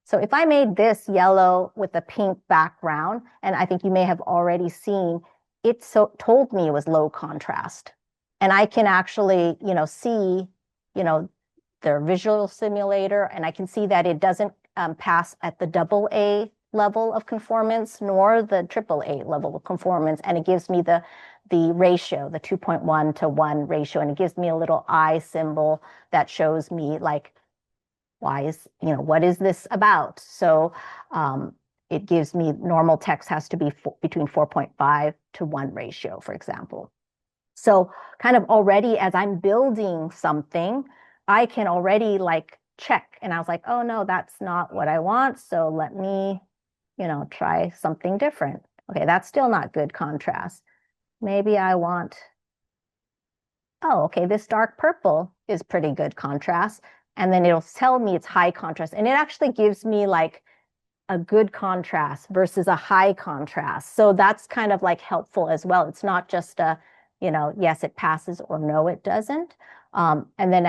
So if I made this yellow with a pink background, and I think you may have already seen, it told me it was low contrast. And I can actually, see, the visual simulator, and I can see that it doesn't pass at the AA level of conformance, nor the AAA level of conformance. And it gives me the ratio, the 2.1 to 1 ratio, and it gives me a little eye symbol that shows me like, what is this about? So it gives me normal text has to be between 4.5 to 1 ratio, for example. So kind of already as I'm building something, I can already like check. And I was like, oh no, that's not what I want. So let me, try something different. Okay, that's still not good contrast. Maybe I want, oh, okay, this dark purple is pretty good contrast. And then it'll tell me it's high contrast. And it actually gives me like a good contrast versus a high contrast. So that's kind of like helpful as well. It's not just a, yes, it passes or no, it doesn't. And then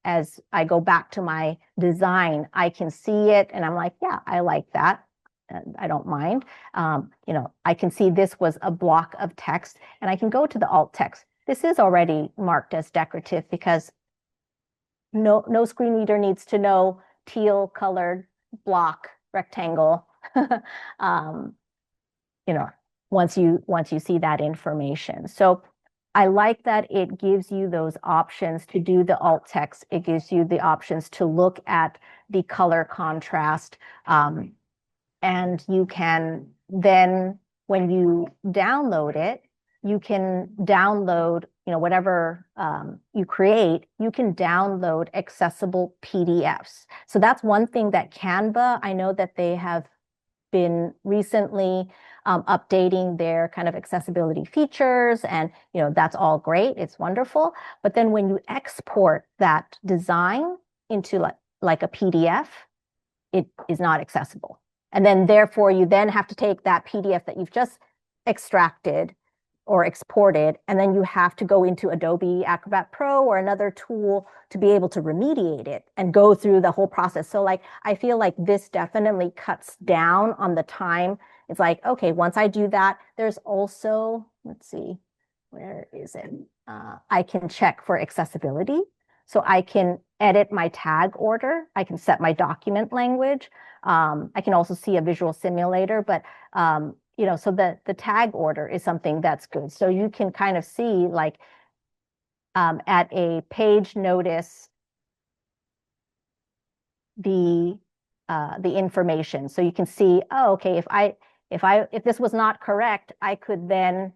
as I go back to my design, I can see it and I'm like, yeah, I like that. I don't mind. I can see this was a block of text and I can go to the alt text. This is already marked as decorative because no screen reader needs to know teal colored block rectangle. Once you see that information. So I like that it gives you those options to do the alt text. It gives you the options to look at the color contrast. And you can then, when you download it, you can download, whatever you create, you can download accessible PDFs. So that's one thing that Canva, I know that they have been recently updating their kind of accessibility features, and that's all great. It's wonderful. But then when you export that design into like a PDF, it is not accessible. And then therefore you then have to take that PDF that you've just extracted or exported, and then you have to go into Adobe Acrobat Pro or another tool to be able to remediate it and go through the whole process. So like, I feel like this definitely cuts down on the time. It's like, okay, once I do that, there's also, let's see, where is it? I can check for accessibility. So I can edit my tag order. I can set my document language. I can also see a visual simulator, but so the tag order is something that's good. So you can kind of see like at a page notice the information. So you can see, oh, okay, if this was not correct, I could then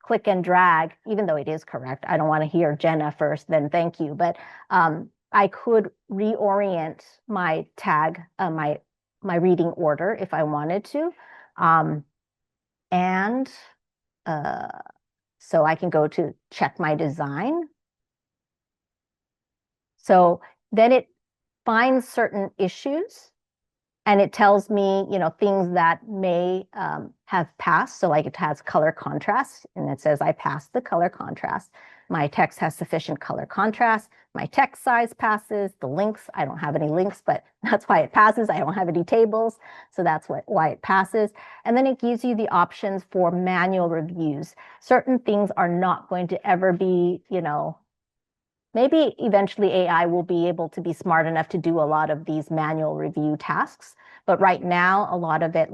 click and drag, even though it is correct. I don't want to hear Jenna first, then thank you. But I could reorient my tag, my reading order if I wanted to. And so I can go to check my design. So then it finds certain issues and it tells me, things that may have passed. So like it has color contrast and it says I passed the color contrast. My text has sufficient color contrast. My text size passes. The links, I don't have any links, but that's why it passes. I don't have any tables. So that's why it passes. And then it gives you the options for manual reviews. Certain things are not going to ever be, maybe eventually AI will be able to be smart enough to do a lot of these manual review tasks. But right now, a lot of it,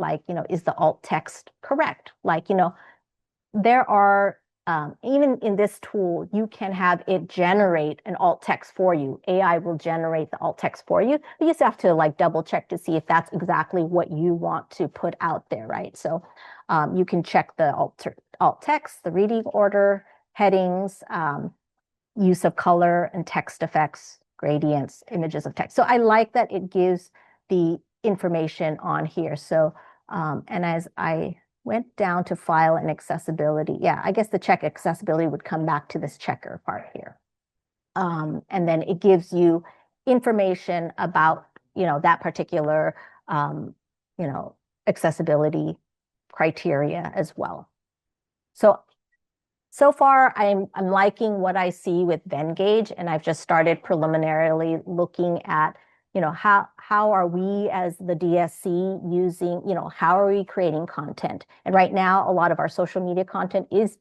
is the alt text correct? There are, even in this tool, you can have it generate an alt text for you. AI will generate the alt text for you. You just have to double check to see if that's exactly what you want to put out there, right? So you can check the alt text, the reading order, headings, use of color and text effects, gradients, images of text. So I like that it gives the information on here. So, and as I went down to file and accessibility, yeah, I guess the check accessibility would come back to this checker part here. And then it gives you information about, that particular, accessibility criteria as well. So far, I'm liking what I see with Venngage, and I've just started preliminarily looking at, how are we as the DSC using, how are we creating content? And right now, a lot of our social media content is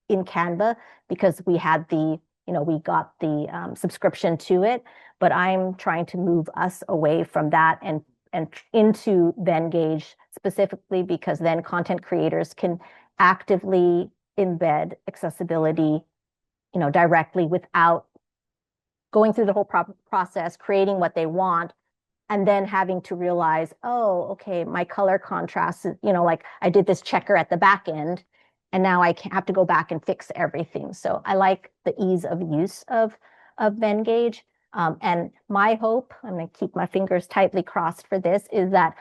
in Canva because we had we got the subscription to it, but I'm trying to move us away from that and into Venngage specifically because then content creators can actively embed accessibility, directly without going through the whole process, creating what they want, and then having to realize, oh, okay, my color contrast, I did this checker at the back end, and now I have to go back and fix everything. So I like the ease of use of Venngage. And my hope, I'm going to keep my fingers tightly crossed for this, is that,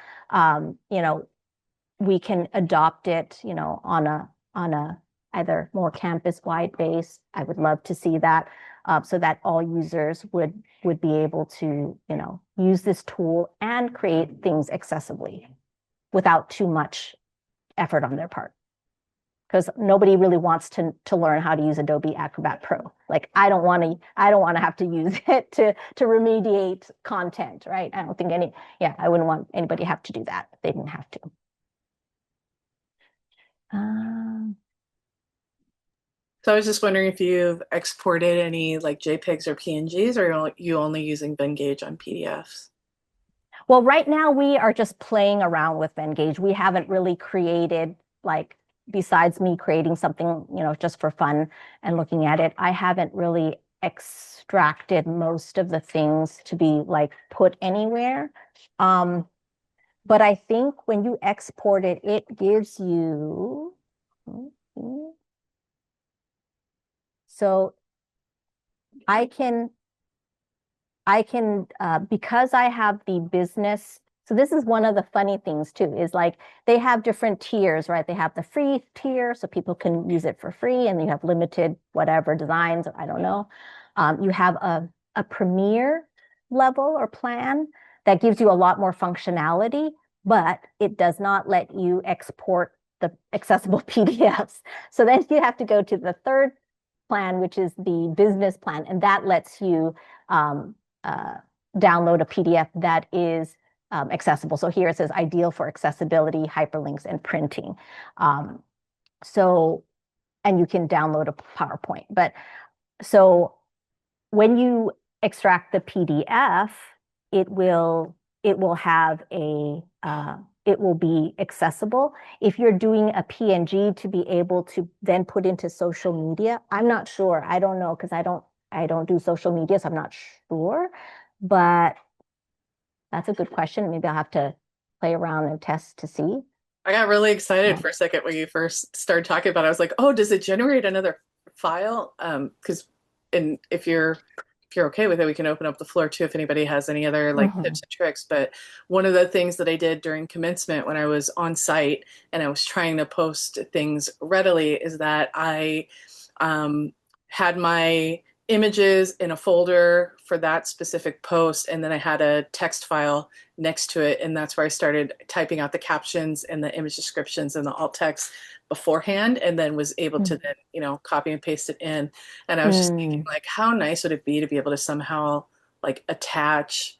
we can adopt it, on a either more campus-wide base. I would love to see that, so that all users would be able to, use this tool and create things accessibly without too much effort on their part. Because nobody really wants to learn how to use Adobe Acrobat Pro. I don't want to have to use it to remediate content, right? I don't think I wouldn't want anybody to have to do that. They didn't have to. So I was just wondering if you've exported any JPEGs or PNGs, or are you only using Venngage on PDFs? Well, right now we are just playing around with Venngage. We haven't really created, besides me creating something, just for fun and looking at it, I haven't really extracted most of the things to be put anywhere. But I think when you export it, it gives you, so I can, because I have the business, so this is one of the funny things too, is they have different tiers, right? They have the free tier, so people can use it for free, and you have limited whatever designs, I don't know. You have a premier level or plan that gives you a lot more functionality, but it does not let you export the accessible PDFs. So then you have to go to the third plan, which is the business plan, and that lets you download a PDF that is accessible. So here it says ideal for accessibility, hyperlinks, and printing. And you can download a PowerPoint. But so when you extract the PDF, it will have it will be accessible. If you're doing a PNG to be able to then put into social media, I'm not sure. I don't know, because I don't do social media, so I'm not sure. But that's a good question. Maybe I'll have to play around and test to see. I got really excited Yeah. for a second when you first started talking about it. I was like, oh, does it generate another file? Because and if you're okay with it, we can open up the floor too if anybody has any other like Mhm. tips and tricks. But one of the things that I did during commencement when I was on site and I was trying to post things readily is that I um, had my images in a folder for that specific post, and then I had a text file next to it, and that's where I started typing out the captions and the image descriptions and the alt text beforehand, and then was able to then, you know, copy and paste it in. And I was just thinking, Mm. like, how nice would it be to be able to somehow like attach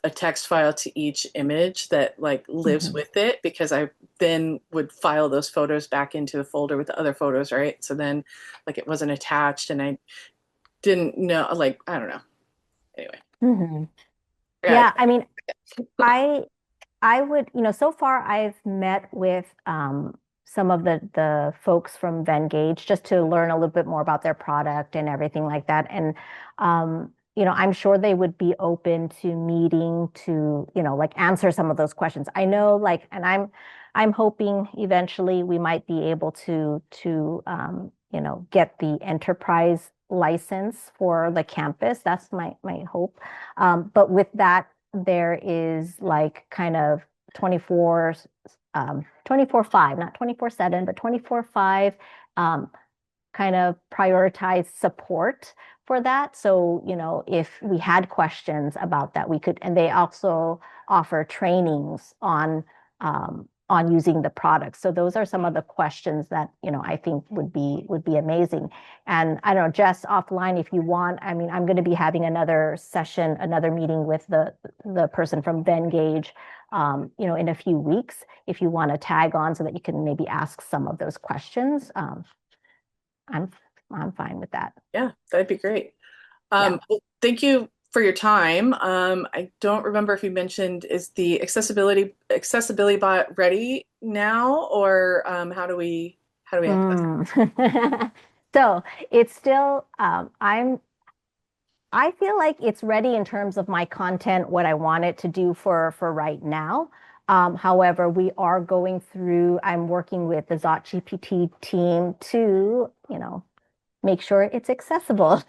a text file to each image that like lives Mhm. with it, because I then would file those photos back into the folder with the other photos, right? So then like it wasn't attached and I didn't know, like, I don't know. Anyway, Mhm. I got Yeah, I mean, I I would, so far I've met with some of the folks from Venngage just to learn a little bit more about their product and everything like that. And I'm sure they would be open to meeting to, like answer some of those questions. I know, like, and I'm hoping eventually we might be able to get the enterprise license for the campus. That's my hope. But with that, there is like kind of 24 24/5, not 24/7, but 24/5 um, kind of prioritize support for that. So, if we had questions about that, we could, and they also offer trainings on using the product. So those are some of the questions that, I think would be amazing. And I don't know, Jess, offline, if you want, I mean, I'm going to be having another session, another meeting with the person from Venngage, in a few weeks, if you want to tag on so that you can maybe ask some of those questions. I'm I'm fine with that. yeah, that'd be great. Yeah. Well, thank you for your time. I don't remember if you mentioned, is the accessibility bot ready now, or how do we access it? Mm. So it's still I feel like it's ready in terms of my content, what I want it to do for right now. However, we are going through, I'm working with the ZotGPT team to, make sure it's accessible.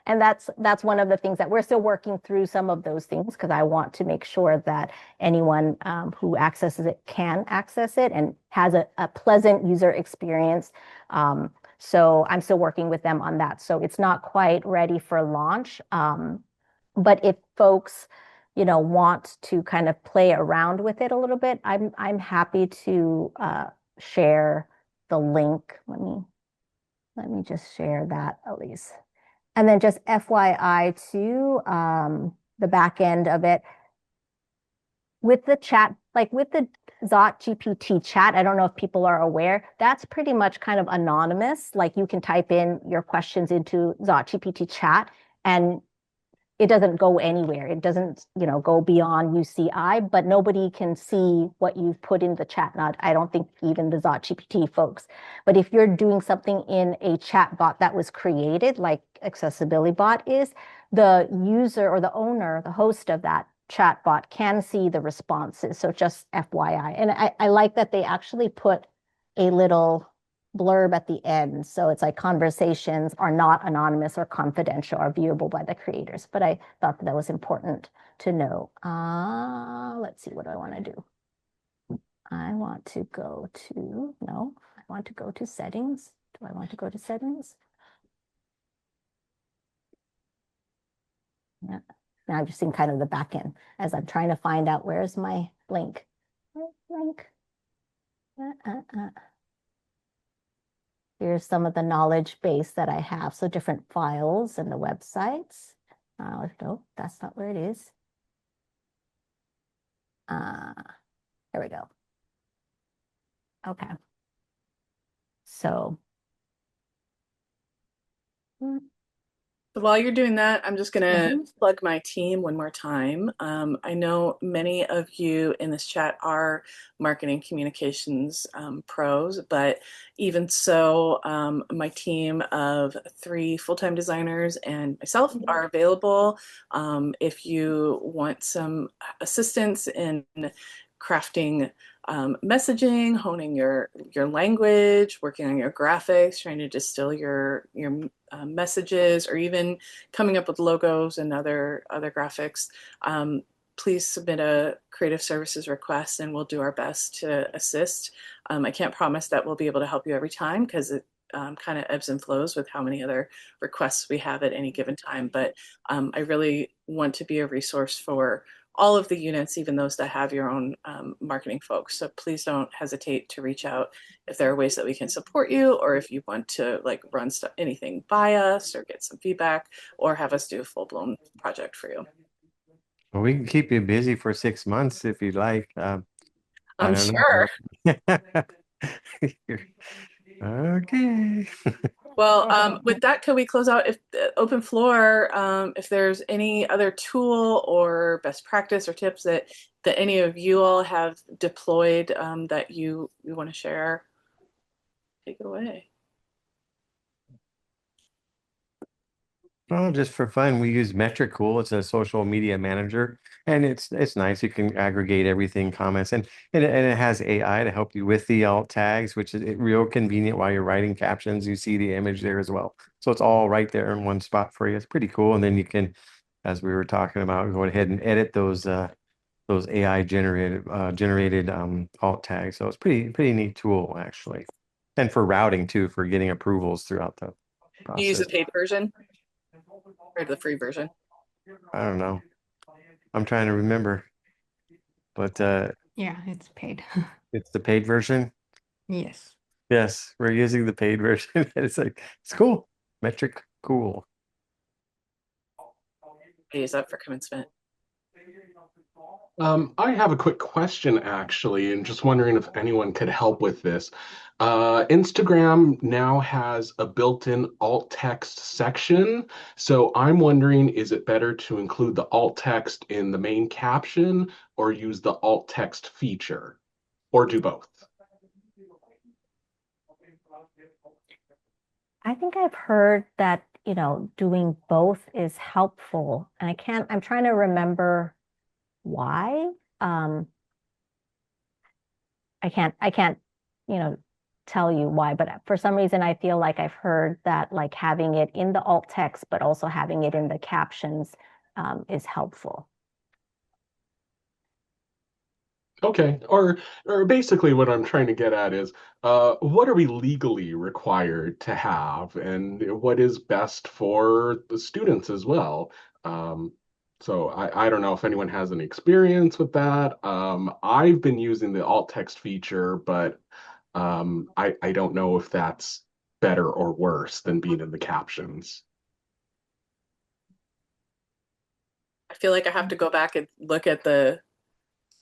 And that's one of the things that we're still working through some of those things because I want to make sure that anyone who accesses it can access it and has a pleasant user experience. So I'm still working with them on that. So it's not quite ready for launch. But if folks, want to kind of play around with it a little bit, I'm happy to share the link. Let me just share that, Elise. And then just FYI too, the back end of it with the chat, like with the ZotGPT chat, I don't know if people are aware, that's pretty much kind of anonymous. Like you can type in your questions into ZotGPT chat and it doesn't go anywhere. It doesn't, go beyond UCI, but nobody can see what you've put in the chat. Not, I don't think even the ZotGPT folks. But if you're doing something in a chat bot that was created, like Accessibility Bot is, the user or the owner, the host of that chat bot can see the responses. So just FYI. And I like that they actually put a little blurb at the end. So it's like conversations are not anonymous or confidential or viewable by the creators. But I thought that was important to know. Let's see, what do I want to do? I want to go to, no, I want to go to settings. Do I want to go to settings? Yeah. Now I'm just seeing kind of the back end as I'm trying to find out where's my link. Link. Here's some of the knowledge base that I have. So different files and the websites. No, that's not where it is. Uh, there we go. Okay. So So while you're doing that, I'm just going to plug my team one more time. I know many of you in this chat are marketing communications pros, but even so, my team of 3 full-time designers and myself are available if you want some assistance in crafting messaging, honing your language, working on your graphics, trying to distill your messages, or even coming up with logos and other graphics. Please submit a creative services request, and we'll do our best to assist. I can't promise that we'll be able to help you every time because it kind of ebbs and flows with how many other requests we have at any given time. But I really want to be a resource for all of the units, even those that have your own marketing folks. So please don't hesitate to reach out if there are ways that we can support you, or if you want to like run anything by us or get some feedback, or have us do a full-blown project for you. Well, we can keep you busy for 6 months if you'd like. I I'm don't sure. know. Okay. Well, with that, could we close out if open floor, if there's any other tool or best practice or tips that any of you all have deployed that you want to share? Take it away. Well, just for fun, we use Metricool. It's a social media manager, and it's nice. You can aggregate everything, comments, and it has AI to help you with the alt tags, which is real convenient while you're writing captions. You see the image there as well, so it's all right there in one spot for you. It's pretty cool. And then you can, as we were talking about, go ahead and edit those AI generated alt tags. So it's pretty neat tool actually, and for routing too, for getting approvals throughout the You use the process. paid version or the free version? I don't know. I'm trying to remember, but Yeah, it's paid. it's the paid version. Yes. Yes, we're using the paid version. And it's like it's cool. Metric cool. I use that for commencement. I have a quick question actually, and just wondering if anyone could help with this. Instagram now has a built-in alt text section, so I'm wondering, is it better to include the alt text in the main caption or use the alt text feature, or do both? I think I've heard that, doing both is helpful. And I'm trying to remember why. I can't, tell you why, but for some reason I feel like I've heard that like having it in the alt text, but also having it in the captions is helpful. Okay, or basically what I'm trying to get at is, what are we legally required to have, and what is best for the students as well? So I don't know if anyone has any experience with that. I've been using the alt text feature, but I don't know if that's better or worse than being in the captions. I feel like I have to go back and look at the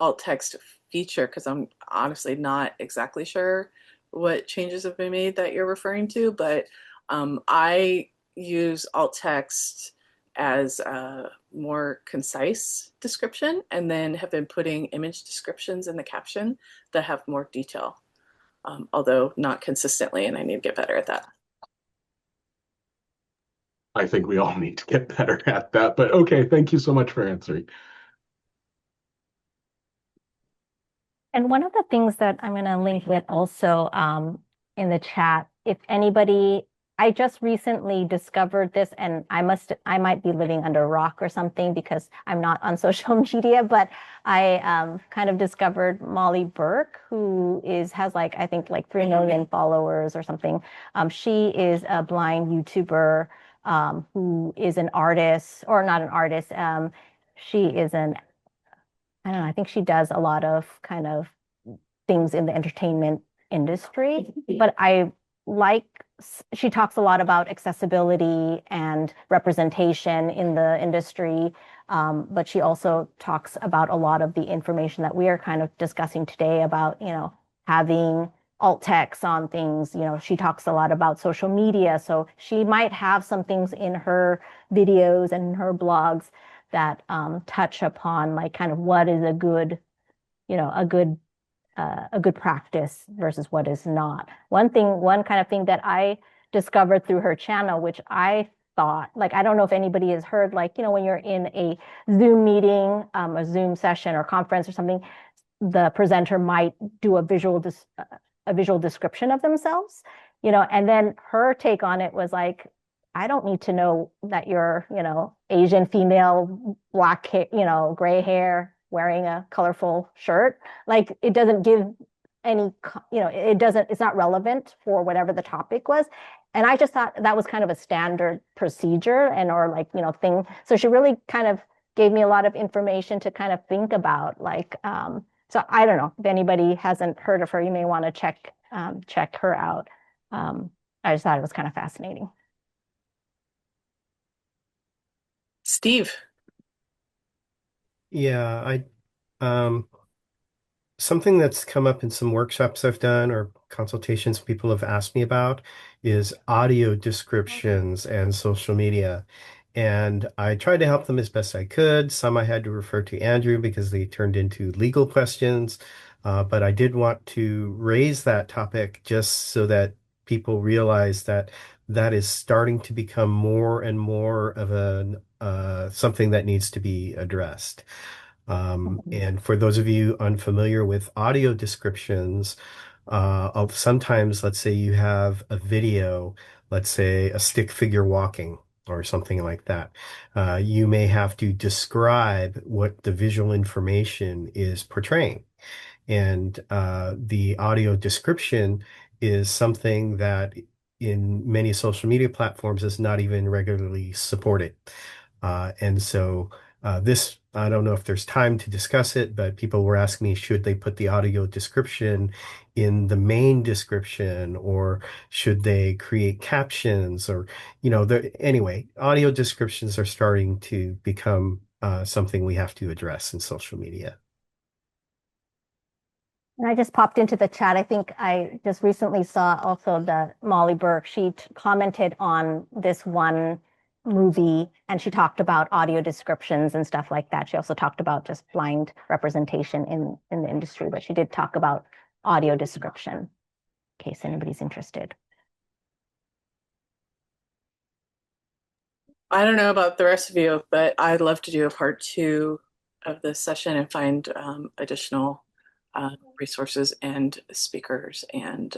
alt text feature because I'm honestly not exactly sure what changes have been made that you're referring to, but I use alt text as a more concise description, and then have been putting image descriptions in the caption that have more detail, although not consistently, and I need to get better at that. I think we all need to get better at that, but okay, thank you so much for answering. And one of the things that I'm going to link with also in the chat, if anybody, I just recently discovered this, and I might be living under a rock or something because I'm not on social media, but I kind of discovered Molly Burke, who has like, I think like 3 million followers or something. She is a blind YouTuber who is an artist, or not an artist. She is I don't know, I think she does a lot of kind of things in the entertainment industry, but she talks a lot about accessibility and representation in the industry. But she also talks about a lot of the information that we are kind of discussing today about, having alt text on things. She talks a lot about social media, so she might have some things in her videos and her blogs that touch upon like kind of what is a good, a good practice versus what is not. One kind of thing that I discovered through her channel, which I thought, like, I don't know if anybody has heard, like, when you're in a Zoom meeting, a Zoom session or conference or something, the presenter might do a visual description of themselves, and then her take on it was like, I don't need to know that you're, Asian female, black hair, gray hair, wearing a colorful shirt. Like, it doesn't give any, it's not relevant for whatever the topic was. And I just thought that was kind of a standard procedure or like, thing. So she really kind of gave me a lot of information to kind of think about, like, so I don't know if anybody hasn't heard of her, you may want to check her out. I just thought it was kind of fascinating. Steve. Yeah, something that's come up in some workshops I've done or consultations people have asked me about is audio descriptions and social media. And I tried to help them as best I could. Some I had to refer to Andrew because they turned into legal questions. But I did want to raise that topic just so that people realize that that is starting to become more and more of something that needs to be addressed. And for those of you unfamiliar with audio descriptions, sometimes, let's say you have a video, let's say a stick figure walking or something like that. You may have to describe what the visual information is portraying. And the audio description is something that in many social media platforms is not even regularly supported. And so this, I don't know if there's time to discuss it, but people were asking me, should they put the audio description in the main description, or should they create captions, or, anyway, audio descriptions are starting to become something we have to address in social media. And I just popped into the chat. I think I just recently saw also that Molly Burke, she commented on this one movie and she talked about audio descriptions and stuff like that. She also talked about just blind representation in the industry, but she did talk about audio description in case anybody's interested. I don't know about the rest of you, but I'd love to do a part 2 of this session and find additional resources and speakers and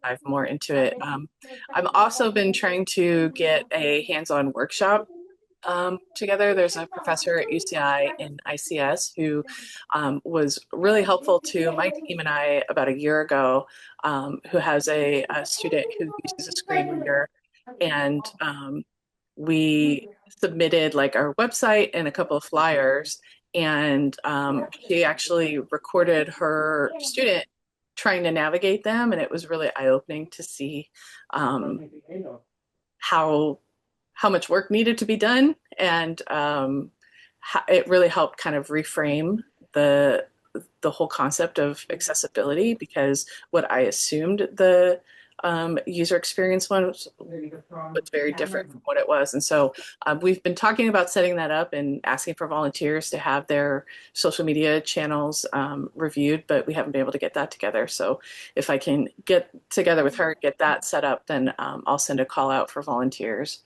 dive more into it. I've also been trying to get a hands-on workshop together. There's a professor at UCI in ICS who was really helpful to my team and I about a year ago, who has a student who uses a screen reader, and we submitted like our website and a couple of flyers, and she actually recorded her student trying to navigate them, and it was really eye-opening to see how much work needed to be done, and it really helped kind of reframe the whole concept of accessibility, because what I assumed the user experience was very different from what it was. And so we've been talking about setting that up and asking for volunteers to have their social media channels reviewed, but we haven't been able to get that together. So if I can get together with her, get that set up, then I'll send a call out for volunteers.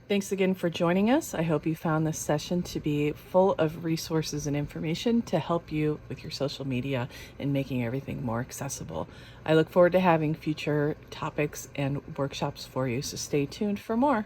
Thanks again for joining us. I hope you found this session to be full of resources and information to help you with your social media and making everything more accessible. I look forward to having future topics and workshops for you, so stay tuned for more.